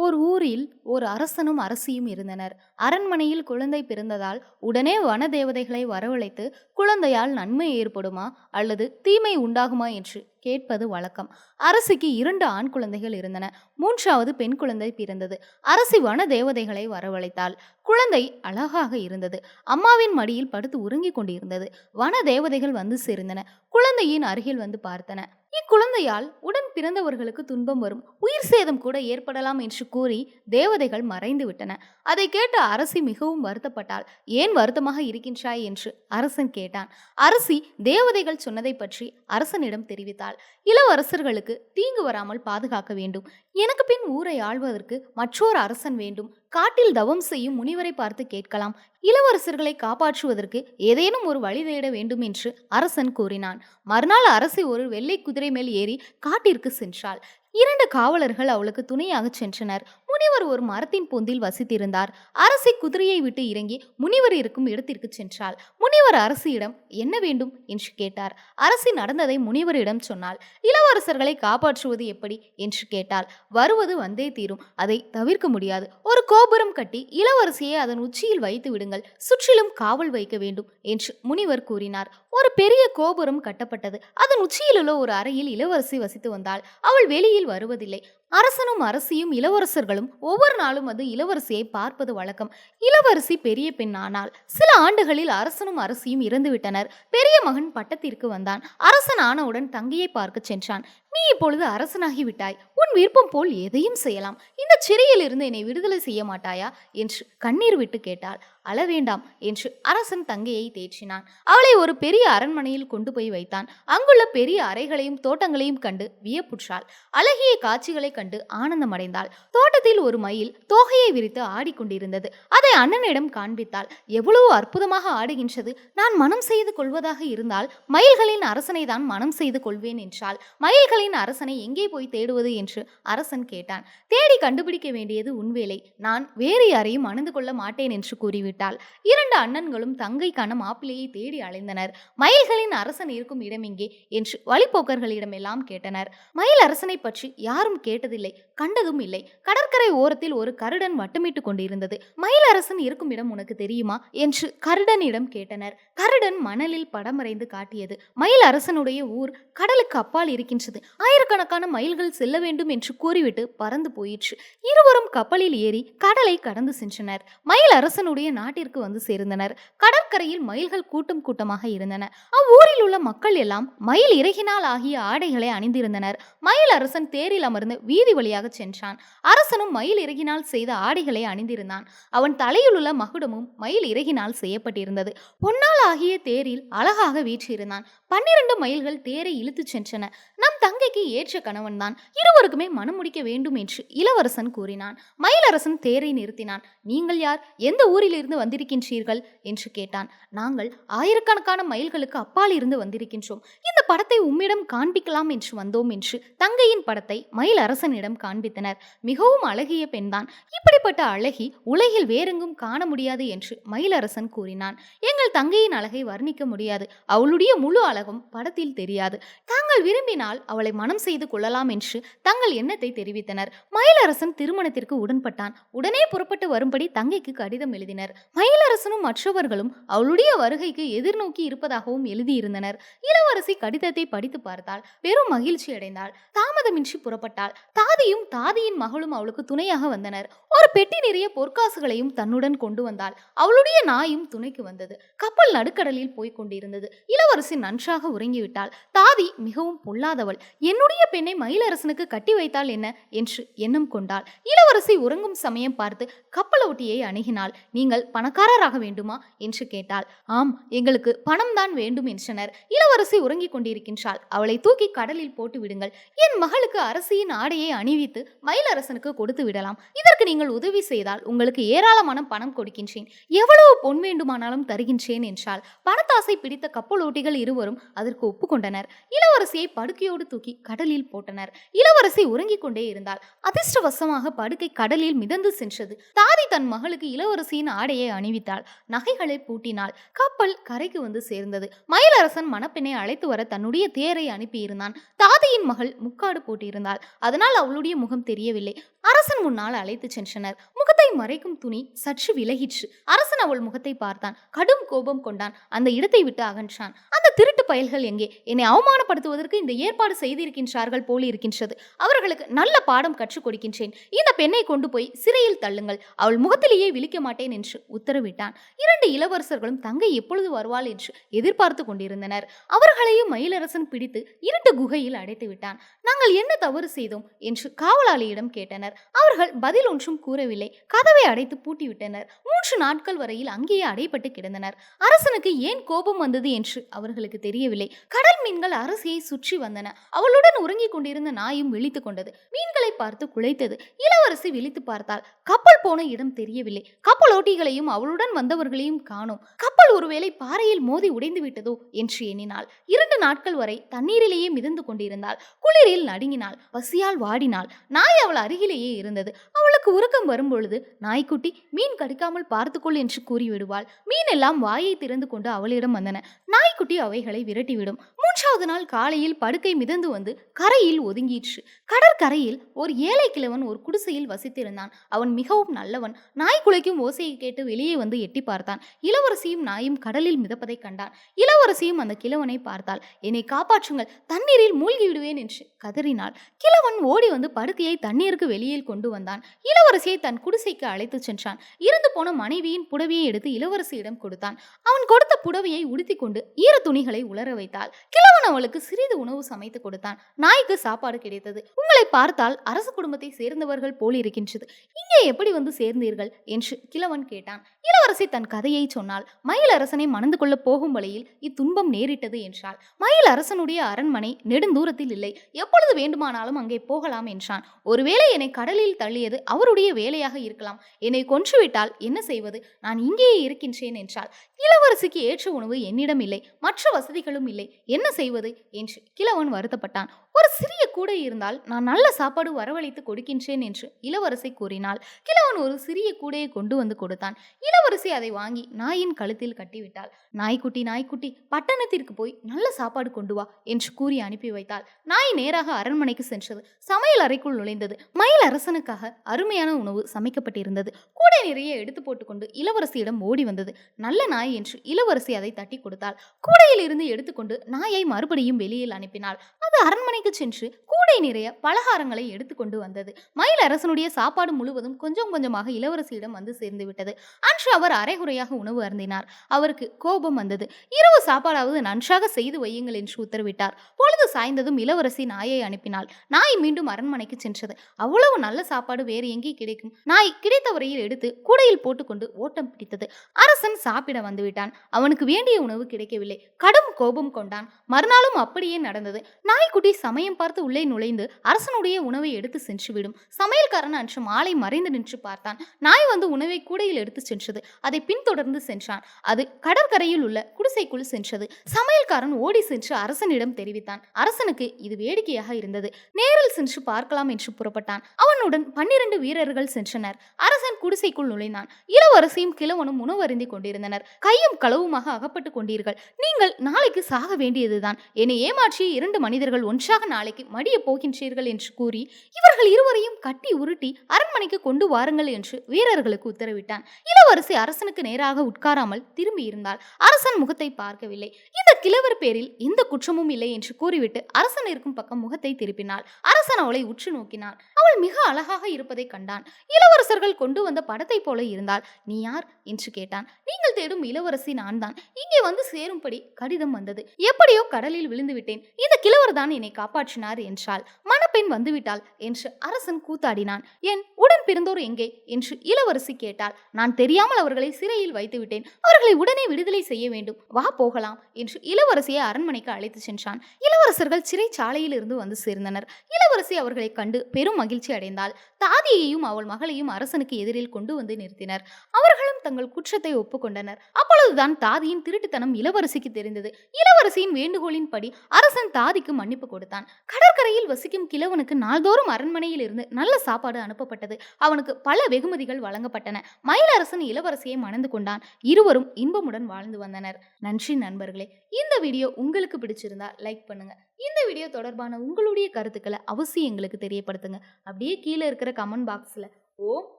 ஓர் ஊரில் ஒரு அரசனும் அரசியும் இருந்தனர். அரண்மனையில் குழந்தை பிறந்ததால் உடனே வன தேவதைகளை வரவழைத்து குழந்தையால் நன்மை ஏற்படுமா அல்லது தீமை உண்டாகுமா என்று கேட்பது வழக்கம். அரசிக்கு 2 ஆண் குழந்தைகள் இருந்தன. 3வது பெண் குழந்தை பிறந்தது. அரசி வன தேவதைகளை வரவழைத்தாள். குழந்தை அழகாக இருந்தது. அம்மாவின் மடியில் படுத்து உறங்கிக் கொண்டிருந்தது. வன தேவதைகள் வந்து சேர்ந்தன. குழந்தையின் அருகில் வந்து பார்த்தன. இக்குழந்தையால் உடன் பிறந்தவர்களுக்கு துன்பம் வரும், உயிர் சேதம் கூட ஏற்படலாம் என்று கூறி தேவதைகள் மறைந்து விட்டன. அதை கேட்ட அரசி மிகவும் வருத்தப்பட்டாள். ஏன் வருத்தமாக இருக்கின்றாய் என்று அரசன் கேட்டான். அரசி தேவதைகள் சொன்னதை பற்றி அரசனிடம் தெரிவித்தாள். இளவரசர்களுக்கு தீங்கு வராமல் பாதுகாக்க வேண்டும். எனக்கு பின் ஊரை ஆள்வதற்கு மற்றொரு அரசன் வேண்டும். காட்டில் தவம் செய்யும் முனிவரை பார்த்து கேட்கலாம். இளவரசர்களை காப்பாற்றுவதற்கு ஏதேனும் ஒரு வழி தேட வேண்டும் என்று அரசன் கூறினான். மறுநாள் அரசி ஒரு வெள்ளை குதிரை மேல் ஏறி காட்டிற்கு சென்றாள். 2 காவலர்கள் அவளுக்கு துணையாக சென்றனர். முனிவர் ஒரு மரத்தின் பொந்தில் வசித்திருந்தார். அரசி குதிரையை விட்டு இறங்கி முனிவர் இருக்கும் இடத்திற்கு சென்றாள். முனிவர் அரசியிடம் என்ன வேண்டும் என்று கேட்டார். அரசி நடந்ததை முனிவரிடம் சொன்னாள். இளவரசர்களை காப்பாற்றுவது எப்படி என்று கேட்டாள். வருவது வந்தே தீரும், அதை தவிர்க்க முடியாது. ஒரு கோபுரம் கட்டி இளவரசியை அதன் உச்சியில் வைத்து விடுங்கள். சுற்றிலும் காவல் வைக்க வேண்டும் என்று முனிவர் கூறினார். ஒரு பெரிய கோபுரம் கட்டப்பட்டது. அதன் உச்சியிலுள்ள ஒரு அறையில் இளவரசி வசித்து வந்தாள். அவள் வெளியில் வருவதில்லை. அரசனும் அரசியும் இளவரசர்களும் ஒவ்வொரு நாளும் வந்து இளவரசியை பார்ப்பது வழக்கம். இளவரசி பெரிய பெண் ஆனாள். சில ஆண்டுகளில் அரசனும் அரசியும் இறந்துவிட்டனர். பெரிய மகன் பட்டத்திற்கு வந்தான். அரசன் ஆனவுடன் தங்கையை பார்க்க சென்றான். நீ இப்பொழுது அரசனாகி விட்டாய். உன் விருப்பம் போல் எதையும் செய்யலாம். இந்த சிறையில் இருந்து என்னை விடுதலை செய்ய மாட்டாயா என்று கண்ணீர் விட்டு கேட்டாள். அழ வேண்டாம் என்று அரசன் தங்கையை தேற்றினான். அவளை ஒரு பெரிய அரண்மனையில் கொண்டு போய் வைத்தான். அங்குள்ள பெரிய அறைகளையும் தோட்டங்களையும் கண்டு வியப்புற்றாள். அழகிய காட்சிகளை கண்டு ஆனந்தமடைந்தாள். தோட்டத்தில் ஒரு மயில் தோகையை விரித்து ஆடிக்கொண்டிருந்தது. அதை அண்ணனிடம் காண்பித்தாள். எவ்வளவு அற்புதமாக ஆடுகின்றது. நான் மனம் செய்து கொள்வதாக இருந்தால் மயில்களின் அரசனை தான் மனம் செய்து கொள்வேன் என்றாள். மயில்களின் அரசனை எங்கே போய் தேடுவது என்று அரசன் கேட்டான். தேடி கண்டுபிடிக்க வேண்டியது உன் வேலை. நான் வேறு யாரையும் மணந்து கொள்ள மாட்டேன் என்று கூறிவிட்டாள். 2 அண்ணன்களும் தங்கைக்கான மாப்பிள்ளையை தேடி அலைந்தனர். மயில்களின் அரசன் இருக்கும் இடம் எங்கே என்று வழிப்போக்கர்களிடமெல்லாம் கேட்டனர். மயில் அரசனை பற்றி யாரும் கேட்டதில்லை, கண்டதும் இல்லை. கடற்கரை ஓரத்தில் ஒரு கருடன் வட்டமிட்டு கொண்டிருந்தது. மயில் அரசன் இருக்கும் இடம் உனக்கு தெரியுமா என்று கருடனிடம் கேட்டனர். கருடன் மணலில் படமறைந்து காட்டியது. மயில் அரசனுடைய ஊர் கடலுக்கு அப்பால் இருக்கின்றது. ஆயிரக்கணக்கான மைல்கள் செல்ல வேண்டும் என்று கூறிவிட்டு பறந்து போயிற்று. இருவரும் கப்பலில் ஏறி கடலை கடந்து சென்றனர். மயில் அரசனுடைய நாட்டிற்கு வந்து சேர்ந்தனர். கடற்கரையில் மயில்கள் கூட்டம் கூட்டமாக இருந்தன. அவ்வூரில் உள்ள மக்கள் எல்லாம் மயில் இறகினால் ஆகிய ஆடைகளை அணிந்திருந்தனர். மயில் அரசன் தேரில் அமர்ந்து வீதி வழியாக சென்றான். அரசனும் மயில் இறகினால் செய்த ஆடைகளை அணிந்திருந்தான். அவன் தலையில் உள்ள மகுடமும் மயில் இறகினால் செய்யப்பட்டிருந்தது. பொன்னால் ஆகிய தேரில் அழகாக வீற்றிருந்தான். 12 மயில்கள் தேரை இழுத்துச் சென்றன. நம் தங்கைக்கு ஏற்ற கணவன் தான், இருவருக்குமே மனம் முடிக்க வேண்டும் என்று இளவரசன் கூறினான். மயிலரசன் தேரை நிறுத்தினான். நீங்கள் யார்? எந்த ஊரிலிருந்து வந்திருக்கின்றீர்கள் என்று கேட்டான். நாங்கள் ஆயிரக்கணக்கான மைல்களுக்கு அப்பால் இருந்து வந்திருக்கின்றோம். இந்த படத்தை உம்மிடம் காண்பிக்கலாம் என்று வந்தோம் என்று தங்கையின் படத்தை மயில் அரசனிடம் காண்பித்தனர். மிகவும் அழகிய பெண்தான். இப்படிப்பட்ட அழகி உலகில் வேறெங்கும் காண முடியாது என்று மயிலரசன் கூறினான். எங்கள் தங்கையின் அழகை வர்ணிக்க முடியாது. அவளுடைய முழு அழகும் படத்தில் தெரியாது. தாங்கள் விரும்பினால் அவளை மனம் செய்து கொள்ளலாம் என்று தங்கள் எண்ணத்தை தெரிவித்தனர். மயிலரசன் திருமணத்திற்கு உடன்பட்டான். உடனே புறப்பட்டு வரும்படி தங்கைக்கு கடிதம் எழுதினர். மயிலரசனும் மற்றவர்களும் அவளுடைய வருகைக்கு எதிர்நோக்கி இருப்பதாகவும் எழுதியிருந்தனர். இளவரசி கடிதத்தை படித்து பார்த்தாள். பெரும் மகிழ்ச்சி அடைந்தாள். தாமதமின்றி புறப்பட்டாள். தாதியும் தாதியின் மகளும் அவளுக்கு துணையாக வந்தனர். ஒரு பெட்டி நிறைய பொற்காசுகளையும் தன்னுடன் கொண்டு வந்தாள். அவளுடைய நாயும் துணைக்கு வந்தது. கப்பல் நடுக்கடலில் போய்க் கொண்டிருந்தது. இளவரசி நன்றாக உறங்கிவிட்டாள். தாதி மிகவும் பொல்லாதவள். என்னுடைய பெண்ணை மயிலரசனுக்கு கட்டி வைத்தாள் என்ன என்று எண்ணம் கொண்டாள். இளவரசி உறங்கும் சமயம் பார்த்து கப்பலோட்டியை அணுகினாள். நீங்கள் பணக்காரராக வேண்டுமா என்று கேட்டாள். ஆம், எங்களுக்கு பணம் தான் வேண்டும் என்றனர். இளவரசி உறங்கிக் கொண்டிருக்கின்றாள். அவளை தூக்கி கடலில் போட்டு விடுங்கள். என் மகளுக்கு அரசியின் ஆடையை அணிவித்து மயிலரசனுக்கு கொடுத்து விடலாம். இதற்கு நீங்கள் உதவி செய்தால் உங்களுக்கு ஏராளமான பணம் கொடுக்கின்றேன். எவ்வளவு பொன் வேண்டுமானாலும் தருகின்றேன் என்றாள். பணத்தாசை பிடித்த கப்பலோட்டிகள் இருவரும் அதற்கு ஒப்புக்கொண்டனர். இளவரசியை படுக்கையோடு தூக்கி கடலில் போட்டனர். இளவரசி உறங்கிக் கொண்டே இருந்தாள். அதிர்ஷ்டவசமாக படுக்கை கடலில் மிதந்து சென்றது. தாதி தன் மகளுக்கு இளவரசியின் ஆடையை அணிவித்தாள். நகைகளை பூட்டினாள். கப்பல் கரைக்கு வந்து சேர்ந்தது. மயிலரசன் மணப்பெண்ணை அழைத்து வர தன்னுடைய தேரை அனுப்பியிருந்தான். தாதியின் மகள் முக்காடு போட்டிருந்தாள். அதனால் அவளுடைய முகம் தெரியவில்லை. அரசன் முன்னால் அழைத்து சென்றனர். முகத்தை மறைக்கும் துணி சற்று விலகிற்று. அரசன் அவள் முகத்தை பார்த்தான். கடும் கோபம் கொண்டான். அந்த இடத்தை விட்டு அகன்றான். அந்த திருட்டு பயல்கள் எங்கே? என்னை அவமானப்படுத்துவதற்கு இந்த ஏற்பாடு செய்திருக்கின்றார்கள் போல் இருக்கின்றது. அவர்களுக்கு நல்ல பாடம் கற்றுக் கொடுக்கின்றேன். இந்த பெண்ணை கொண்டு போய் சிறையில் தள்ளுங்கள். அவள் முகத்திலேயே விழிக்க மாட்டேன் என்று உத்தரவிட்டான். 2 இளவரசர்களும் தங்கை எப்பொழுது வருவாள் என்று எதிர்பார்த்து கொண்டிருந்தனர். அவர்களையும் மயிலரசன் பிடித்து இருட்டு குகையில் அடைத்து விட்டான். நாங்கள் என்ன தவறு செய்தோம் என்று காவலாளியிடம் கேட்டனர். அவர்கள் பதில் ஒன்றும் கூறவில்லை. கதவை அடைத்து பூட்டிவிட்டனர். 3 நாட்கள் வரையில் அங்கேயே அடைப்பட்டு கிடந்தனர். அரசனுக்கு ஏன் கோபம் வந்தது என்று அவர்களுக்கு தெரியவில்லை. கடல் மீன்கள் அரசியை சுற்றி வந்தன. அவளுடன் உறங்கிக் கொண்டிருந்த நாயும் விழித்துக் கொண்டது. மீன்களை பார்த்து குலைத்தது. இளவரசி விழித்து பார்த்தால் கப்பல் போன இடம் தெரியவில்லை. கப்பலோட்டிகளையும் அவளுடன் வந்தவர்களையும் காணோம். கப்பல் ஒருவேளை பாறையில் மோதி உடைந்து விட்டதோ என்று எண்ணினாள். 2 நாட்கள் வரை தண்ணீரிலேயே மிதந்து கொண்டிருந்தாள். குளிரில் நடுங்கினாள். பசியால் வாடினாள். நாய் அவள் அருகிலேயே இருந்தது. அவளுக்கு உறக்கம் வரும்பொழுது நாய்க்குட்டி மீன் கடிக்காமல் பார்த்துக்கொள் என்று கூறிவிடுவாள். மீன் எல்லாம் வாயை திறந்து கொண்டு அவளிடம் வந்தன. நாய்க்குட்டி அவைகளை விரட்டிவிடும். 3வது நாள் காலையில் படுக்கை மிதந்து வந்து கரையில் ஒதுங்கிற்று. கடற்கரையில் ஒரு ஏழை கிழவன் ஒரு குடிசையில் வசித்திருந்தான். அவன் மிகவும் நல்லவன். நாய் குலைக்கும் ஓசையை கேட்டு வெளியே வந்து எட்டி பார்த்தான். இளவரசியும் நாயும் கடலில் மிதப்பதை கண்டான். இளவரசியும் அந்த கிழவனை பார்த்தாள். என்னை காப்பாற்றுங்கள், தண்ணீரில் மூழ்கி விடுவேன் என்று கதறினாள். கிழவன் ஓடி வந்து படுக்கையை தண்ணீருக்கு வெளியில் கொண்டு வந்தான். இளவரசியை தன் குடிசைக்கு அழைத்து சென்றான். இறந்து போன மனைவியின் புடவையை எடுத்து இளவரசியிடம் கொடுத்தான். அவன் கொடுத்த புடவையை உடுத்தி கொண்டு ஈர துணிகளை உலர வைத்தாள். கிழவன் அவளுக்கு சிறிது உணவு சமைத்து கொடுத்தான். நாய்க்கு சாப்பாடு கிடைத்தது. உங்களை பார்த்தால் அரச குடும்பத்தை சேர்ந்தவர்கள் போல் இருக்கின்றது. இங்கே எப்படி வந்து சேர்ந்தீர்கள் என்று கிழவன் கேட்டான். இளவரசி தன் கதையை சொன்னாள். மயில் அரசனை மணந்து கொள்ள போகும் வழியில் இத்துன்பம் நேரிட்டது என்றாள். மயில் அரசனுடைய அரண்மனை நெடுந்தூரத்தில் இல்லை. எப்பொழுது வேண்டுமானாலும் அங்கே போகலாம் என்றான். ஒருவேளை என்னை கடலில் தள்ளியது அவருடைய வேலையாக இருக்கலாம். என்னை கொன்றுவிட்டால் என்ன செய்வது? நான் இங்கேயே இருக்கின்றேன் என்றாள். இளவரசிக்கு ஏற்ற உணவு என்னிடம் இல்லை. மற்ற வசதிகளும் இல்லை. என்ன செய்வது என்று கிழவன் வருத்தப்பட்டான். ஒரு சிறிய கூடை இருந்தால் நான் நல்ல சாப்பாடு வரவழைத்து கொடுக்கின்றேன் என்று இளவரசி கூறினாள். கிழவன் ஒரு சிறிய கூடையை கொண்டு வந்து கொடுத்தான். இளவரசி அதை வாங்கி நாயின் கழுத்தில் கட்டிவிட்டாள். நாய்க்குட்டி நாய்க்குட்டி, பட்டணத்திற்கு போய் நல்ல சாப்பாடு கொண்டு வா என்று கூறி அனுப்பி வைத்தாள். நாய் நேராக அரண்மனைக்கு சென்றது. சமையல் அறைக்குள் நுழைந்தது. மயில் அரசனுக்காக அருமையான உணவு சமைக்கப்பட்டிருந்தது. கூடை நிறைய எடுத்து போட்டுக்கொண்டு இளவரசியிடம் ஓடி வந்தது. நல்ல நாய் என்று இளவரசி அதை தட்டி கொடுத்தாள். கூடையில் இருந்து எடுத்துக்கொண்டு நாயை மறுபடியும் வெளியில் அனுப்பினாள். அது அரண்மனைக்கு சென்று கூடை நிறைய பலகாரங்களை எடுத்துக்கொண்டு வந்தது. மயில் அரசனுடைய சாப்பாடு முழுவதும் கொஞ்சம் கொஞ்சமாக இளவரசியிடம் வந்து சேர்ந்து விட்டது. அன்று அவர் அரைகுறையாக உணவு அருந்தினார். அவருக்கு கோபம் வந்தது. இரவு சாப்பாடாவது நன்றாக செய்து வையுங்கள் என்று உத்தரவிட்டார். பொழுது சாய்ந்ததும் இளவரசி நாயை அனுப்பினாள். நாய் மீண்டும் அரண்மனைக்கு சென்றது. அவ்வளவு நல்ல சாப்பாடு வேறு எங்கே கிடைக்கும்? நாய் கிடைத்த வரையில் எடுத்து கூடையில் போட்டுக்கொண்டு ஓட்டம் பிடித்தது. அரசன் சாப்பிட வந்துவிட்டான். அவனுக்கு வேண்டிய உணவு கிடைக்கவில்லை. கடும் கோபம் கொண்டான். மறுநாளும் அப்படியே நடந்தது. நாய்க்குட்டி சமயம் பார்த்து உள்ளே நுழைந்து அரசனுடைய உணவை எடுத்து சென்றுவிடும். சமையல்காரன் அன்று மாலை மறைந்து நின்று பார்த்தான். நாய் வந்து உணவை கூடையில் எடுத்து சென்றது. அதை பின்தொடர்ந்து சென்றான். அது கடற்கரையில் உள்ள குடிசைக்குள் சென்றது. சமையல்காரன் ஓடி சென்று அரசனிடம் தெரிவித்தான். அரசனுக்கு இது வேடிக்கையாக இருந்தது. நேரில் சென்று பார்க்கலாம் என்று புறப்பட்டான். அவனுடன் 12 வீரர்கள் சென்றனர். அரசன் குடிசைக்குள் நுழைந்தான். இளவரசியும் கிழவனும் உணவு அருந்தி கொண்டிருந்தனர். கையும் களவுமாக அகப்பட்டு கொண்டீர்கள். நீங்கள் நாளைக்கு சாக வேண்டியதுதான். என்னை ஏமாற்றிய 2 மனிதர்கள் ஒன்றாக நாளைக்கு மடிய போகின்றீர்கள் என்று கூறி இவர்கள் இருவரையும் கட்டி உருட்டி அரண்மனைக்கு கொண்டு வாருங்கள் என்று வீரர்களுக்கு உத்தரவிட்டான். இளவரசி அரசனுக்கு நேராக உட்காராமல் திரும்பி இருந்தாள். அரசன் முகத்தை பார்க்கவில்லை. இந்த கிழவர் பேரில் எந்த குற்றமும் இல்லை என்று கூறிவிட்டு அரசன் இருக்கும் பக்கம் முகத்தை திருப்பினாள். அரசன் அவளை உற்று நோக்கினான். அவள் மிக அழகாக இருப்பதை கண்டான். இளவரசர்கள் கொண்டு வந்த படத்தை போல இருந்தாள். நீ யார் என்று கேட்டான். நீங்கள் தேடும் இளவரசி நான் தான். இங்கே வந்து சேரும்படி கடிதம் வந்தது. எப்படியோ கடலில் விழுந்து விட்டேன். இந்த கிழவர் தான் என்னை காப்பாற்றினார் என்றாள். மணப்பெண் வந்துவிட்டாள் என்று அரசன் கூத்தாடினான். என் உடன் பிறந்தோர் எங்கே என்று இளவரசி கேட்டாள். நான் தெரியாமல் அவர்களை சிறையில் வைத்து விட்டேன். அவர்களை உடனே விடுதலை செய்ய வேண்டும். வா போகலாம் என்று இளவரசியை அரண்மனைக்கு அழைத்து சென்றான். இளவரசர்கள் சிறைச்சாலையில் இருந்து வந்து சேர்ந்தனர். இளவரசி அவர்களை கண்டு பெரும் மகிழ்ச்சி அடைந்தாள். தாதியையும் அவள் மகளையும் அரசனுக்கு எதிரில் கொண்டு வந்து நிறுத்தினர். அவர்களும் தங்கள் குற்றத்தை ஒப்புக்கொண்டனர். அப்பொழுதுதான் தாதியின் திருட்டுத்தனம் இளவரசிக்கு தெரிந்தது. இளவரசியின் வேண்டுகோளின்படி அரசன் தாதிக்கு மன்னிப்பு கொடுத்தான். கடற்கரையில் வசிக்கும் கிழவனுக்கு நாள்தோறும் அரண்மனையில் இருந்து நல்ல சாப்பாடு அனுப்பப்பட்டது. அவனுக்கு பல வெகுமதிகள் வழங்கப்பட்டன. மயிலரசன் இளவரசியை மணந்து கொண்டான். இருவரும் இன்பமுடன் வாழ்ந்து வந்தனர். நன்றி நண்பர்களே. இந்த வீடியோ உங்களுக்கு பிடிச்சிருந்தா லைக் பண்ணுங்க. இந்த வீடியோ தொடர்பான உங்களுடைய கருத்துக்களை அவசியம் எங்களுக்கு தெரியப்படுத்துங்க. அப்படியே கீழே இருக்கிற கமெண்ட் பாக்ஸில் ஓம்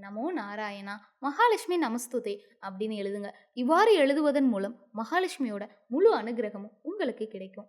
நமோ நாராயணா மகாலட்சுமி நமஸ்துதே அப்படின்னு எழுதுங்க. இவ்வாறு எழுதுவதன் மூலம் மகாலட்சுமியோட முழு அனுகிரகமும் உங்களுக்கு கிடைக்கும்.